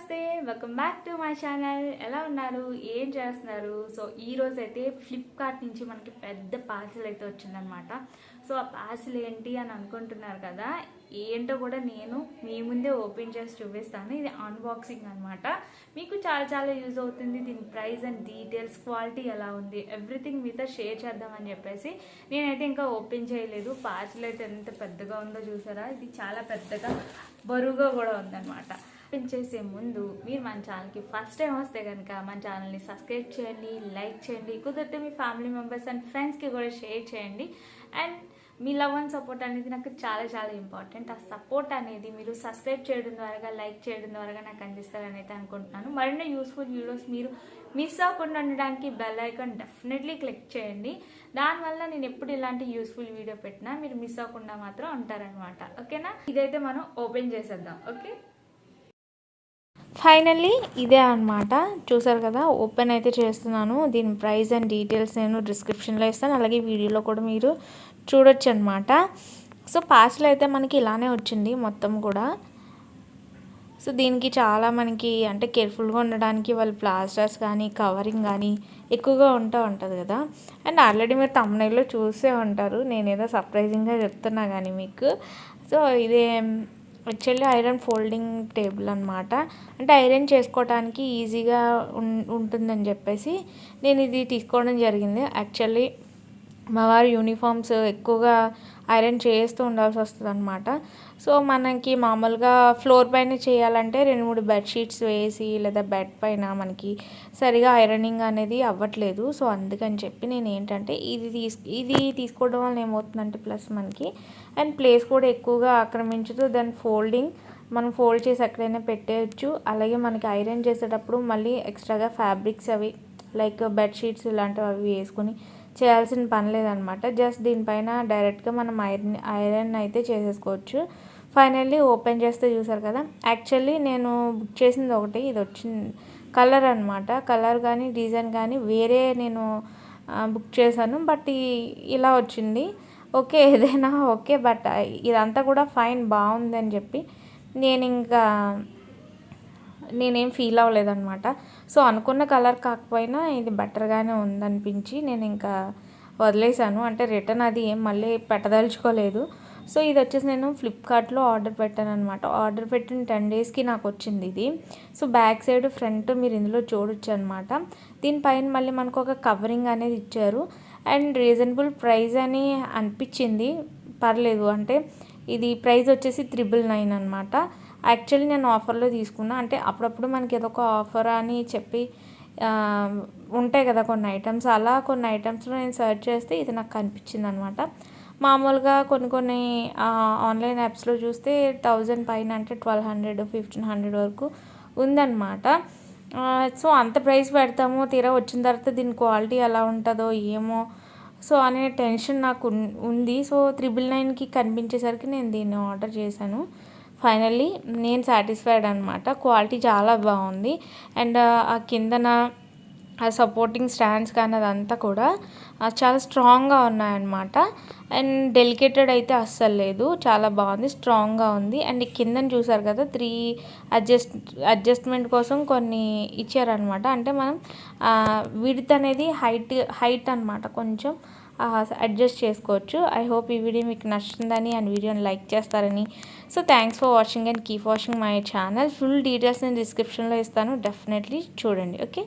నమస్తే, welcome back to my channel. ఎలా ఉన్నారు, ఏం చేస్తున్నారు? సో ఈ రోజు అయితే ఫ్లిప్కార్ట్ నుంచి మనకి పెద్ద పార్సిల్ అయితే వచ్చిందనమాట. సో ఆ పార్సిల్ ఏంటి అని అనుకుంటున్నారు కదా, ఏంటో కూడా నేను మీ ముందే ఓపెన్ చేసి చూపిస్తాను. ఇది అన్బాక్సింగ్ అనమాట. మీకు చాలా చాలా యూజ్ అవుతుంది. దీని ప్రైస్ అండ్ డీటెయిల్స్, క్వాలిటీ ఎలా ఉంది, ఎవ్రీథింగ్ మీతో షేర్ చేద్దామని చెప్పేసి నేనైతే ఇంకా ఓపెన్ చేయలేదు. పార్సిల్ అయితే ఎంత పెద్దగా ఉందో చూసారా. ఇది చాలా పెద్దగా బరువుగా కూడా ఉందన్నమాట. ఓపెన్ చేసే ముందు మీరు మన ఛానల్కి ఫస్ట్ టైం వస్తే కనుక మన ఛానల్ని సబ్స్క్రైబ్ చేయండి, లైక్ చేయండి, కుదిరితే మీ ఫ్యామిలీ మెంబర్స్ అండ్ ఫ్రెండ్స్కి కూడా షేర్ చేయండి. And me love and support అనేది నాకు చాలా చాలా ఇంపార్టెంట్. ఆ సపోర్ట్ అనేది మీరు సబ్స్క్రైబ్ చేయడం ద్వారా, లైక్ చేయడం ద్వారా నాకు అందిస్తారని అయితే అనుకుంటున్నాను. మరిన్ని యూస్ఫుల్ వీడియోస్ మీరు మిస్ అవ్వకుండా ఉండడానికి బెల్ ఐకాన్ డెఫినెట్లీ క్లిక్ చేయండి. దానివల్ల నేను ఎప్పుడు ఇలాంటి యూస్ఫుల్ వీడియో పెట్టినా మీరు మిస్ అవ్వకుండా మాత్రం ఉంటారనమాట. ఓకేనా? ఇదైతే మనం ఓపెన్ చేసేద్దాం. ఓకే, ఫైనల్లీ ఇదే అనమాట. చూసారు కదా, ఓపెన్ అయితే చేస్తున్నాను. దీని ప్రైస్ అండ్ డీటెయిల్స్ నేను డిస్క్రిప్షన్లో ఇస్తాను, అలాగే వీడియోలో కూడా మీరు చూడొచ్చు అనమాట. సో పార్సల్ అయితే మనకి ఇలానే వచ్చింది మొత్తం కూడా. సో దీనికి చాలా మనకి అంటే కేర్ఫుల్గా ఉండడానికి వాళ్ళు ప్లాస్టర్స్ కానీ కవరింగ్ కానీ ఎక్కువగా ఉంటుంది కదా. అండ్ ఆల్రెడీ మీరు థంబ్నెయిల్లో చూసే ఉంటారు, నేనేదో సర్ప్రైజింగ్గా చెప్తున్నా కానీ మీకు. సో ఇదే యాక్చువల్లీ ఐరన్ ఫోల్డింగ్ టేబుల్ అనమాట. అంటే ఐరన్ చేసుకోవడానికి ఈజీగా ఉంటుందని చెప్పేసి నేను ఇది తీసుకోవడం జరిగింది. యాక్చువల్లీ మా వారు యూనిఫామ్స్ ఎక్కువగా ఐరన్ చేస్తూ ఉండాల్సి వస్తుంది అనమాట. సో మనకి మామూలుగా ఫ్లోర్ పైన చేయాలంటే 2-3 బెడ్షీట్స్ వేసి లేదా బెడ్ పైన మనకి సరిగా ఐరనింగ్ అనేది అవ్వట్లేదు. సో అందుకని చెప్పి నేను ఏంటంటే ఇది తీసుకోవడం వల్ల ఏమవుతుందంటే ప్లస్ మనకి అండ్ ప్లేస్ కూడా ఎక్కువగా ఆక్రమించుతూ దాని ఫోల్డింగ్ మనం ఫోల్డ్ చేసి ఎక్కడైనా పెట్టేయచ్చు. అలాగే మనకి ఐరన్ చేసేటప్పుడు మళ్ళీ ఎక్స్ట్రాగా ఫ్యాబ్రిక్స్ అవి లైక్ బెడ్షీట్స్ ఇలాంటివి అవి వేసుకుని చేయాల్సిన పని లేదనమాట. జస్ట్ దీనిపైన డైరెక్ట్గా మనం ఐరన్ అయితే చేసేసుకోవచ్చు. ఫైనల్లీ ఓపెన్ చేస్తే చూసారు కదా, యాక్చువల్లీ నేను బుక్ చేసింది ఒకటి, ఇది వచ్చింది కలర్ అనమాట. కలర్ కానీ డిజైన్ కానీ వేరే నేను బుక్ చేశాను, బట్ ఇలా వచ్చింది. ఓకే, ఏదైనా ఓకే, బట్ ఇదంతా కూడా ఫైన్, బాగుంది అని చెప్పి నేనేం ఫీల్ అవ్వలేదన్నమాట. సో అనుకున్న కలర్ కాకపోయినా ఇది బెటర్గానే ఉందనిపించి నేను ఇంకా వదిలేసాను. అంటే రిటర్న్ అది ఏం మళ్ళీ పెట్టదలుచుకోలేదు. సో ఇది వచ్చేసి నేను ఫ్లిప్కార్ట్లో ఆర్డర్ పెట్టాను అనమాట. ఆర్డర్ పెట్టిన 10 డేస్కి నాకు వచ్చింది ఇది. సో బ్యాక్ సైడ్ ఫ్రంట్ మీరు ఇందులో చూడొచ్చు అనమాట. దీనిపైన మళ్ళీ మనకు ఒక కవరింగ్ అనేది ఇచ్చారు. అండ్ రీజనబుల్ ప్రైస్ అని అనిపించింది, పర్లేదు. అంటే ఇది ప్రైస్ వచ్చేసి 999 అనమాట. యాక్చువల్లీ నేను ఆఫర్లో తీసుకున్నా. అంటే అప్పుడప్పుడు మనకి ఏదో ఒక ఆఫర్ అని చెప్పి ఉంటాయి కదా కొన్ని ఐటమ్స్, అలా కొన్ని ఐటమ్స్లో నేను సెర్చ్ చేస్తే ఇది నాకు కనిపించింది అనమాట. మామూలుగా కొన్ని ఆన్లైన్ యాప్స్లో చూస్తే 1000 పైన అంటే 1200, 1500 వరకు ఉందన్నమాట. సో అంత ప్రైస్ పెడతాము, తీరా వచ్చిన తర్వాత దీని క్వాలిటీ ఎలా ఉంటుందో ఏమో సో అనే టెన్షన్ నాకు ఉంది. సో 999కి కనిపించేసరికి నేను దీన్ని ఆర్డర్ చేశాను. ఫైనల్లీ నేను సాటిస్ఫైడ్ అనమాట. క్వాలిటీ చాలా బాగుంది. అండ్ ఆ కిందన ఆ సపోర్టింగ్ స్టాండ్స్ కానీ అదంతా కూడా చాలా స్ట్రాంగ్గా ఉన్నాయన్నమాట. అండ్ డెలికేటెడ్ అయితే అస్సలు లేదు, చాలా బాగుంది, స్ట్రాంగ్గా ఉంది. అండ్ కిందన చూసారు కదా 3 అడ్జస్ట్మెంట్ కోసం కొన్ని ఇచ్చారనమాట. అంటే మనం విడ్త్ అనేది హైట్ అనమాట కొంచెం అడ్జస్ట్ చేసుకోవచ్చు. ఐ హోప్ ఈ వీడియో మీకు నచ్చుతుందని అండ్ వీడియోని లైక్ చేస్తారని. So thanks for watching and keep watching my channel. Full details నేను డిస్క్రిప్షన్లో ఇస్తాను, డెఫినెట్లీ చూడండి. ఓకే.